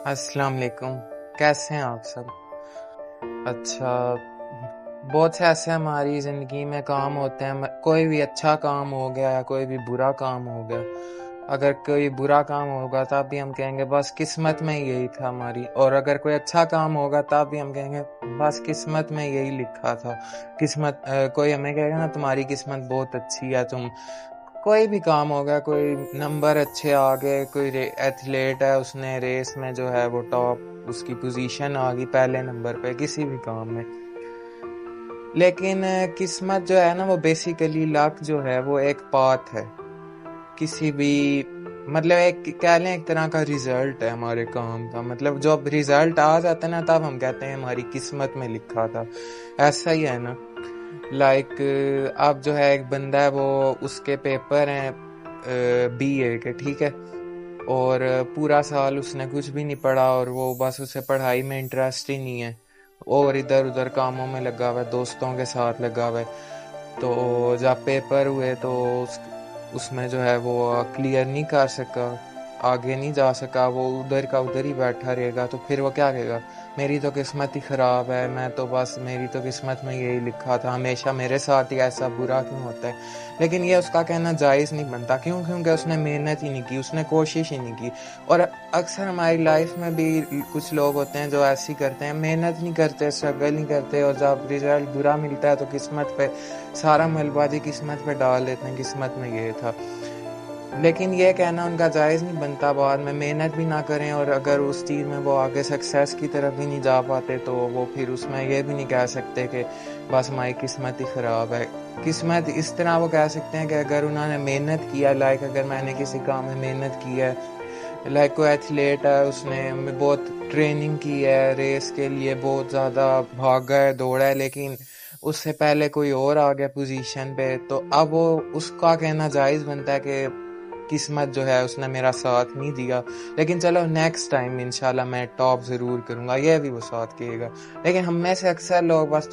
السلام علیکم، کیسے ہیں آپ سب؟ اچھا، بہت سے ایسے ہماری زندگی میں کام ہوتے ہیں، کوئی بھی اچھا کام ہو گیا یا کوئی بھی برا کام ہو گیا. اگر کوئی برا کام ہوگا تب بھی ہم کہیں گے بس قسمت میں یہی تھا ہماری، اور اگر کوئی اچھا کام ہوگا تب بھی ہم کہیں گے بس قسمت میں یہی لکھا تھا. کوئی ہمیں کہے گا نا تمہاری قسمت بہت اچھی ہے، تم کوئی بھی کام ہوگا، کوئی نمبر اچھے آ گئے، کوئی ایتھلیٹ ہے، اس نے ریس میں جو ہے وہ ٹاپ، اس کی پوزیشن آ گئی پہلے نمبر پہ کسی بھی کام میں. لیکن قسمت جو ہے نا، وہ بیسیکلی لک جو ہے وہ ایک پاتھ ہے، کسی بھی مطلب ایک کہہ لیں ایک طرح کا ریزلٹ ہے ہمارے کام کا. مطلب جب ریزلٹ آ جاتا ہے نا تب ہم کہتے ہیں ہماری قسمت میں لکھا تھا. ایسا ہی ہے نا. لائک اب جو ہے ایک بندہ ہے، وہ اس کے پیپر ہیں BA کے، ٹھیک ہے، اور پورا سال اس نے کچھ بھی نہیں پڑھا، اور وہ بس اسے پڑھائی میں انٹرسٹ ہی نہیں ہے، اور ادھر ادھر کاموں میں لگا ہوا ہے، دوستوں کے ساتھ لگا ہوا ہے. تو جب پیپر ہوئے تو اس میں جو ہے وہ کلیئر نہیں کر سکا، آگے نہیں جا سکا، وہ ادھر کا ادھر ہی بیٹھا رہے گا. تو پھر وہ کیا کہے گا، میری تو قسمت ہی خراب ہے، میں تو بس میری تو قسمت میں یہی لکھا تھا، ہمیشہ میرے ساتھ ہی ایسا برا کیوں ہوتا ہے. لیکن یہ اس کا کہنا جائز نہیں بنتا. کیونکہ اس نے محنت ہی نہیں کی، اس نے کوشش ہی نہیں کی. اور اکثر ہماری لائف میں بھی کچھ لوگ ہوتے ہیں جو ایسی کرتے ہیں، محنت نہیں کرتے، اسٹرگل نہیں کرتے، اور جب ریزلٹ برا ملتا ہے تو قسمت پہ سارا ملبہ جی قسمت پہ ڈال دیتے ہیں، قسمت میں یہ تھا. لیکن یہ کہنا ان کا جائز نہیں بنتا. بعد میں محنت بھی نہ کریں، اور اگر اس چیز میں وہ آگے سکسیس کی طرف بھی نہیں جا پاتے تو وہ پھر اس میں یہ بھی نہیں کہہ سکتے کہ بس ہماری قسمت ہی خراب ہے. قسمت اس طرح وہ کہہ سکتے ہیں کہ اگر انہوں نے محنت کیا، لائک اگر میں نے کسی کام میں محنت کی ہے، لائک کوئی ایتھلیٹ ہے، اس نے بہت ٹریننگ کی ہے، ریس کے لیے بہت زیادہ بھاگا ہے، دوڑا ہے، لیکن اس سے پہلے کوئی اور آ گیا پوزیشن پہ، تو اب وہ اس کا کہنا جائز بنتا ہے کہ قسمت جو ہے اس نے میرا ساتھ نہیں دیا، لیکن چلو نیکسٹ ٹائم انشاءاللہ میں ٹاپ ضرور کروں گا، یہ بھی وہ ساتھ کہے گا. لیکن ہم میں سے اکثر لوگ بس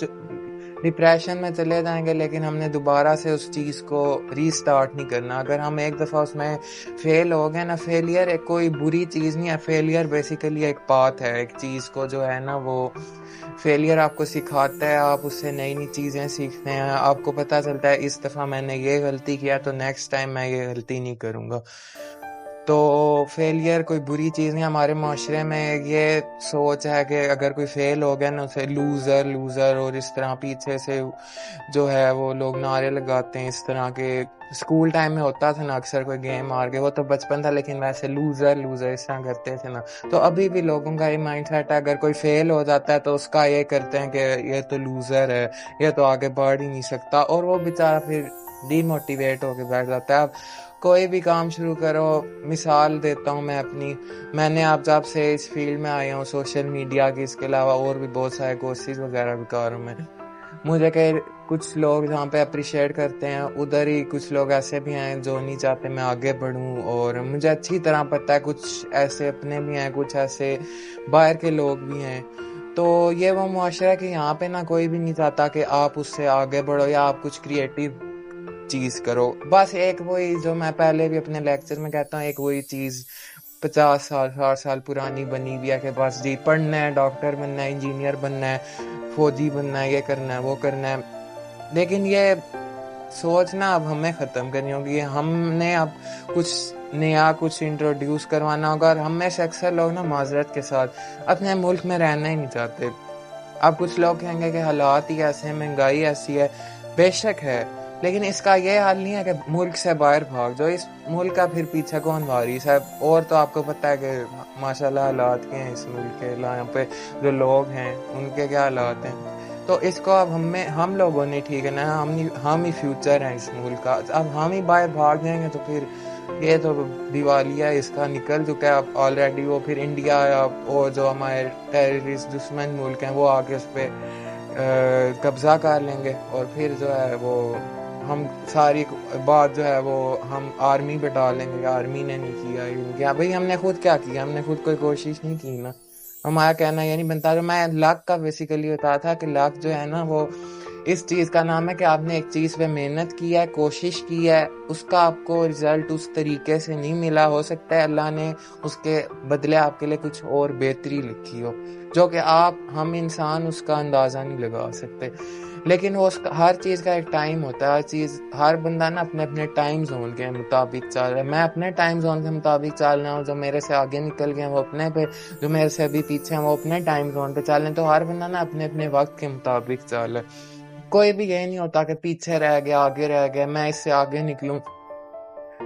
ڈپریشن میں چلے جائیں گے، لیکن ہم نے دوبارہ سے اس چیز کو ری سٹارٹ نہیں کرنا. اگر ہم ایک دفعہ اس میں فیل ہو گئے نا، فیلئر ایک کوئی بری چیز نہیں ہے، فیلئر بیسیکلی ایک پاتھ ہے، ایک چیز کو جو ہے نا وہ فیلئر آپ کو سکھاتا ہے، آپ اس سے نئی نئی چیزیں سیکھتے ہیں، آپ کو پتہ چلتا ہے اس دفعہ میں نے یہ غلطی کیا تو نیکسٹ ٹائم میں یہ غلطی نہیں کروں گا. تو فیلئر کوئی بری چیز نہیں. ہمارے معاشرے میں یہ سوچ ہے کہ اگر کوئی فیل ہو گیا نا اسے لوزر لوزر، اور اس طرح پیچھے سے جو ہے وہ لوگ نعرے لگاتے ہیں اس طرح کے. اسکول ٹائم میں ہوتا تھا نا اکثر کوئی گیم ہار گئے، وہ تو بچپن تھا، لیکن ویسے لوزر لوزر اس طرح کرتے تھے نا. تو ابھی بھی لوگوں کا یہ مائنڈ سیٹ ہے، اگر کوئی فیل ہو جاتا ہے تو اس کا یہ کرتے ہیں کہ یہ تو لوزر ہے، یہ تو آگے بڑھ ہی نہیں سکتا، اور وہ بیچارہ پھر ڈی موٹیویٹ ہو کے بیٹھ جاتا ہے. اب کوئی بھی کام شروع کرو، مثال دیتا ہوں میں اپنی، میں نے اب جب سے اس فیلڈ میں آیا ہوں سوشل میڈیا کی، اس کے علاوہ اور بھی بہت سارے کورسز وغیرہ بھی کر رہا ہوں میں. مجھے کہ کچھ لوگ جہاں پہ اپریشیٹ کرتے ہیں، ادھر ہی کچھ لوگ ایسے بھی ہیں جو نہیں چاہتے میں آگے بڑھوں، اور مجھے اچھی طرح پتہ ہے کچھ ایسے اپنے بھی ہیں، کچھ ایسے باہر کے لوگ بھی ہیں. تو یہ وہ معاشرہ ہے کہ یہاں پہ نا کوئی بھی نہیں چاہتا کہ آپ اس سے آگے بڑھو یا آپ کچھ کریٹیو چیز کرو. بس ایک وہی جو میں پہلے بھی اپنے لیکچر میں کہتا ہوں، ایک وہی چیز 50 سال 60 سال پرانی بنی ہوئی ہے کہ بس جی پڑھنا ہے، ڈاکٹر بننا ہے، انجینئر بننا ہے، فوجی بننا ہے، یہ کرنا ہے وہ کرنا ہے. لیکن یہ سوچنا اب ہمیں ختم کرنی ہوگی. ہم نے اب کچھ نیا کچھ انٹروڈیوس کروانا ہوگا. اور ہم میں سے اکثر لوگ نا معذرت کے ساتھ اپنے ملک میں رہنا ہی نہیں چاہتے. اب کچھ لوگ کہیں گے کہ حالات ہی ایسے ہیں، مہنگائی ایسی ہے، بے شک ہے، لیکن اس کا یہ حل نہیں ہے کہ ملک سے باہر بھاگ جاؤ. اس ملک کا پھر پیچھے کون واریث ہے؟ اور تو آپ کو پتہ ہے کہ ماشاءاللہ حالات کے ہیں اس ملک کے، یہاں پہ جو لوگ ہیں ان کے کیا حالات ہیں. تو اس کو اب ہم لوگوں نے ٹھیک ہے نا، ہم ہی فیوچر ہیں اس ملک کا. اب ہم ہی باہر بھاگ جائیں گے تو پھر یہ تو دیوالیہ اس کا نکل چکا ہے اب آلریڈی. وہ پھر انڈیا اور جو ہمارے ٹیررسٹ دشمن ملک ہیں وہ آگے اس پہ قبضہ کر لیں گے، اور پھر جو ہے وہ ہم ساری بات جو ہے وہ ہم آرمی پہ ڈالیں گے. آرمی نے نہیں کیا بھئی، ہم نے خود کیا کیا؟ ہم نے خود کوئی کوشش نہیں کی نا. ہمارا کہنا یہ نہیں بنتا. تو میں لک کا بیسیکلی بتا تھا کہ لک جو ہے نا وہ اس چیز کا نام ہے کہ آپ نے ایک چیز پہ محنت کی ہے, کوشش کی ہے, اس کا آپ کو رزلٹ اس طریقے سے نہیں ملا, ہو سکتا ہے اللہ نے اس کے بدلے آپ کے لیے کچھ اور بہتری لکھی ہو, جو کہ ہم انسان اس کا اندازہ نہیں لگا سکتے. لیکن وہ ہر چیز کا ایک ٹائم ہوتا ہے, ہر بندہ نا اپنے اپنے ٹائم زون کے مطابق چل رہا ہے. میں اپنے ٹائم زون کے مطابق چل رہا ہوں, جو میرے سے آگے نکل گئے وہ اپنے پہ, جو میرے سے ابھی پیچھے ہیں وہ اپنے ٹائم زون پہ چل رہے ہیں. تو ہر بندہ نا اپنے اپنے وقت کے مطابق چل رہا ہے. کوئی بھی یہ نہیں ہوتا کہ پیچھے رہ گیا آگے رہ گیا, میں اس سے آگے نکلوں.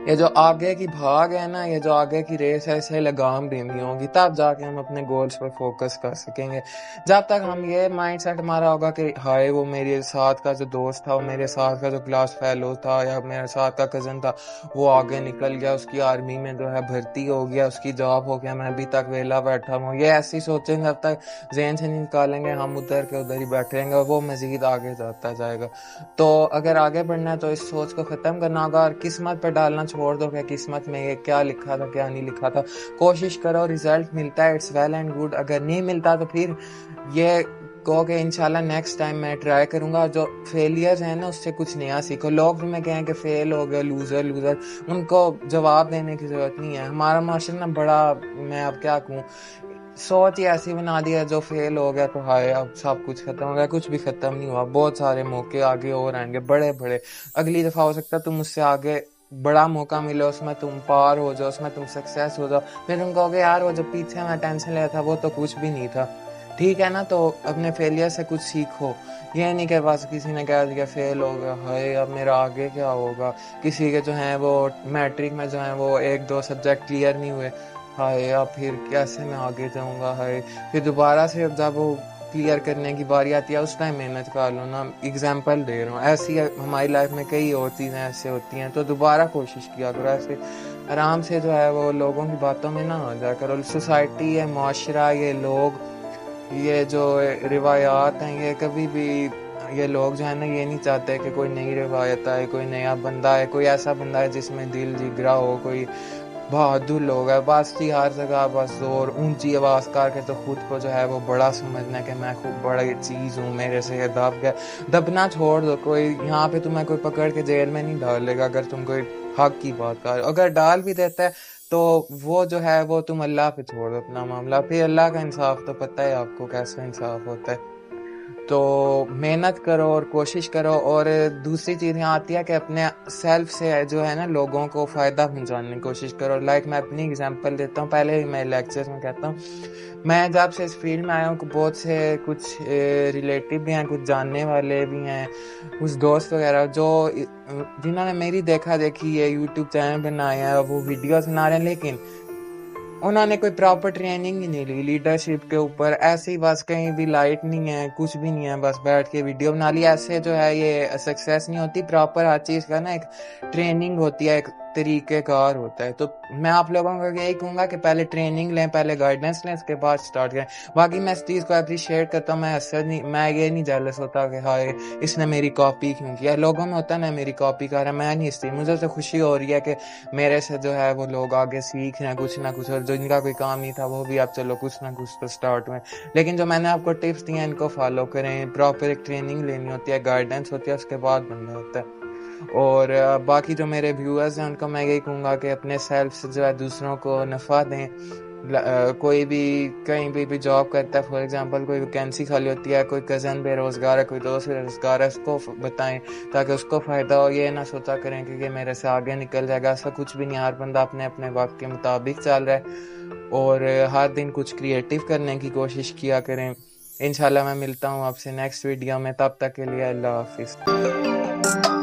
یہ جو آگے کی بھاگ ہے نا, یہ جو آگے کی ریس ہے, اسے لگام دینی ہوگی, تب جا کے ہم اپنے گولز پر فوکس کر سکیں گے. جب تک ہم یہ مائنڈ سیٹ ہمارا ہوگا کہ ہائے وہ میرے ساتھ کا جو دوست تھا, وہ میرے ساتھ کا جو کلاس فیلو تھا, یا میرے ساتھ کا کزن تھا, وہ آگے نکل گیا, اس کی آرمی میں جو ہے بھرتی ہو گیا, اس کی جاب ہو گیا, میں ابھی تک ویلا بیٹھا ہوں, یہ ایسی سوچیں جب تک ذہن سے نہیں نکالیں گے, ہم ادھر کے ادھر ہی بیٹھے رہیں گے, وہ مزید آگے جاتا جائے گا. تو اگر آگے بڑھنا ہے تو اس سوچ کو ختم کرنا ہوگا, اور قسمت پہ ڈالنا چھوڑ دو کہ قسمت میں یہ کیا لکھا تھا کیا نہیں لکھا تھا. کوشش کرو, رزلٹ ملتا ہے اٹس ویل اینڈ گڈ, اگر نہیں ملتا تو پھر یہ کہو کہ انشاءاللہ نیکسٹ ٹائم میں ٹرائی کروں گا. جو فیلیئرز ہیں نا اس سے کچھ نیا سیکھو. لوگ تمہیں کہیں کہ فیل ہو گئے, لوزر, ان کو جواب دینے کی ضرورت نہیں ہے. ہمارا معاشرہ نا بڑا, میں اب کیا کہوں, سوچ ہی ایسی بنا دی ہے, جو فیل ہو گیا تو ہائے اب سب کچھ ختم ہو گیا. کچھ بھی ختم نہیں ہوا, بہت سارے موقع آگے اور آئیں گے بڑے بڑے. اگلی دفعہ ہو سکتا ہے تم اس سے آگے بڑا موقع ملے, اس میں تم پار ہو جاؤ, اس میں تم سکسیس ہو جاؤ, پھر تم کہو گے یار وہ جو پیچھے میں ٹینشن لیا تھا وہ تو کچھ بھی نہیں تھا. ٹھیک ہے نا, تو اپنے فیلئر سے کچھ سیکھو. یہ نہیں کہ بس کسی نے کہہ دیا فیل ہو گیا, ہائے اب میرا آگے کیا ہوگا. کسی کے جو ہیں وہ میٹرک میں جو ہیں وہ 1-2 سبجیکٹ کلیئر نہیں ہوئے, ہائے اب پھر کیسے میں آگے جاؤں گا, ہائے پھر دوبارہ سے جب وہ کلیئر کرنے کی باری آتی ہے اس ٹائم محنت کر لو نا. اگزامپل دے رہا ہوں, ایسی ہماری لائف میں کئی اور چیزیں ایسے ہوتی ہیں, تو دوبارہ کوشش کیا کرو. ایسے آرام سے جو ہے وہ لوگوں کی باتوں میں نہ آ جا کرو. سوسائٹی, یہ معاشرہ, یہ لوگ, یہ جو روایات ہیں, یہ کبھی بھی یہ لوگ جو ہے نا یہ نہیں چاہتے کہ کوئی نئی روایت آئے, کوئی نیا بندہ ہے, کوئی ایسا بندہ ہے جس میں دل جگرا ہو, کوئی بہادر لوگ ہے. بس ہر جگہ بس زور اونچی آواز کر کے تو خود کو جو ہے وہ بڑا سمجھنا کہ میں خوب بڑی چیز ہوں, میرے سے یہ دب گیا. دبنا چھوڑ دو. کوئی یہاں پہ تمہیں کوئی پکڑ کے جیل میں نہیں ڈالے گا اگر تم کوئی حق کی بات کر. اگر ڈال بھی دیتا ہے تو وہ جو ہے وہ تم اللہ پہ چھوڑ دو اپنا معاملہ. پھر اللہ کا انصاف تو پتہ ہے آپ کو کیسا انصاف ہوتا ہے. تو محنت کرو اور کوشش کرو. اور دوسری چیز یہاں آتی ہے کہ اپنے سیلف سے جو ہے نا لوگوں کو فائدہ پہنچانے کی کوشش کرو. لائک میں اپنی اگزامپل دیتا ہوں, پہلے ہی میں لیکچرز میں کہتا ہوں, میں جب سے اس فیلڈ میں آیا ہوں بہت سے کچھ ریلیٹیو بھی ہیں, کچھ جاننے والے بھی ہیں, کچھ دوست وغیرہ جو جنہوں نے میری دیکھا دیکھی یہ یوٹیوب چینل بنایا ہے, وہ ویڈیوز بنا رہے ہیں, لیکن انہوں نے کوئی پراپر ٹریننگ ہی نہیں لی لیڈرشپ کے اوپر. ایسے ہی بس کہیں بھی لائٹ نہیں ہے, کچھ بھی نہیں ہے, بس بیٹھ کے ویڈیو بنا لی. ایسے جو ہے یہ سکسیس نہیں ہوتی. پراپر ہر چیز کا نا ایک ٹریننگ ہوتی ہے, ایک طریقہ کار ہوتا ہے. تو میں آپ لوگوں کو یہی کہوں گا کہ پہلے ٹریننگ لیں, پہلے گائیڈنس لیں, اس کے بعد سٹارٹ کریں. باقی میں اس چیز کو اپریشیٹ کرتا ہوں. میں یہ نہیں جیلس ہوتا کہ ہائے اس نے میری کاپی کیوں کیا. لوگوں میں ہوتا ہے نا میری کاپی کر رہا ہے, میں نہیں. اس لیے مجھے تو خوشی ہو رہی ہے کہ میرے سے جو ہے وہ لوگ آگے سیکھ رہے ہیں کچھ نہ کچھ, اور جو ان کا کوئی کام نہیں تھا وہ بھی اب چلو کچھ نہ کچھ تو سٹارٹ ہوئے. لیکن جو میں نے آپ کو ٹپس دی ہیں ان کو فالو کریں. پراپر ایک ٹریننگ لینی ہوتی ہے, گائیڈنس ہوتی ہے, اس کے بعد بننا ہوتا ہے. اور باقی جو میرے ویورز ہیں ان کو میں یہی کہوں گا کہ اپنے سیلف سے جو ہے دوسروں کو نفع دیں. کوئی بھی کہیں بھی جاب کرتا ہے, فار ایگزامپل کوئی ویکینسی خالی ہوتی ہے, کوئی کزن بے روزگار ہے, کوئی دوست بے روزگار ہے, اس کو بتائیں تاکہ اس کو فائدہ ہو. یہ نہ سوچا کریں کہ یہ میرے سے آگے نکل جائے گا, ایسا کچھ بھی نہیں. ہر بندہ اپنے اپنے وقت کے مطابق چل رہا ہے, اور ہر دن کچھ کریٹیو کرنے کی کوشش کیا کریں. انشاءاللہ میں ملتا ہوں آپ سے نیکسٹ ویڈیو میں, تب تک کے لیے اللہ حافظ.